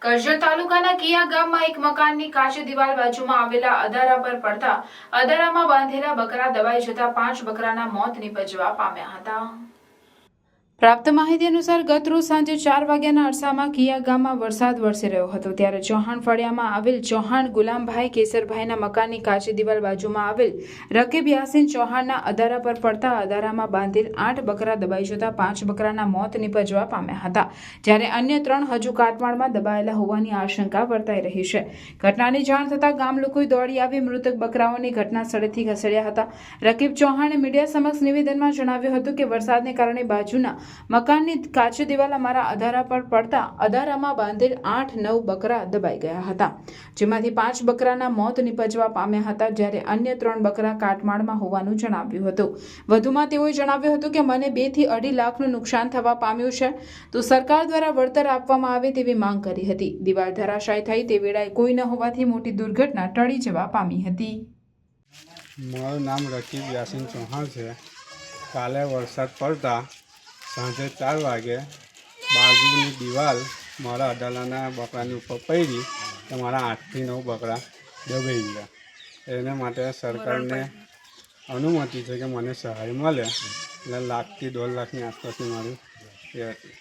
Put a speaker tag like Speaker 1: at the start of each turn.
Speaker 1: કરજણ તાલુકાના કિયા ગામમાં એક મકાનની કાચી દિવાલ બાજુમાં આવેલા અધારા પર પડતા અધારામાં બાંધેલા બકરા દબાઈ જતા 5 બકરાના મોત નીપજવા પામ્યા હતા। પ્રાપ્ત માહિતી અનુસાર ગત રોજ સાંજે 4 વાગ્યાના અરસામાં કિયા ગામમાં વરસાદ વરસી રહ્યો હતો ત્યારે ચૌહાણ ફળિયામાં આવેલ ચૌહાણ ગુલામભાઈ કેસરભાઈના મકાનની કાચી દિવાલ બાજુમાં આવેલ રકીબ યાસીન ચૌહાણના અધારા પર પડતા અધારામાં બાંધેલ 8 બકરા દબાઈ જતા 5 બકરાના મોત નીપજવા પામ્યા હતા, જ્યારે અન્ય 3 હજુ કાટમાળમાં દબાયેલા હોવાની આશંકા વર્તાઈ રહી છે। ઘટનાની જાણ થતાં ગામ લોકોએ દોડી આવી મૃતક બકરાઓને ઘટના સ્થળેથી ખસેડ્યા હતા। રકીબ ચૌહાણે મીડિયા સમક્ષ નિવેદનમાં જણાવ્યું હતું કે વરસાદને કારણે બાજુના મકાનની કાચી દિવાલ અમારા અધારા પર પડતા અધારામાં બાંધેલ 8-9 બકરા દબાઈ ગયા હતા, જેમાંથી 5 બકરાના મોત નીપજવા પામ્યા હતા, જ્યારે અન્ય 3 બકરા કાટમાળમાં હોવાનું જણાવ્યું હતું। વધુમાં તેઓએ જણાવ્યું હતું કે મને 2 થી 2.5 લાખનું નુકસાન થવા પામ્યું છે, તો સરકાર દ્વારા વળતર આપવામાં આવે તેવી માંગ કરી હતી। દિવાલ ધરાશાયી થઈ તે વેળાએ કોઈ ન હોવાથી મોટી દુર્ઘટના ટળી જવા પામી હતી।
Speaker 2: મારું નામ રકીબ યાસીન ચૌહાણ છે। કાલે વરસાદ પડતા સાંજે 4 વાગે બાજુની દિવાલ મારા અડાલાના બકરાની ઉપર પડી તો મારા 8 થી 9 બકરા દબાઈ ગયા। એને માટે સરકારને અનુમતિ છે કે મને સહાય મળે, એટલે 1 લાખ થી 1.5 લાખની આસપાસની મારી એ હતી।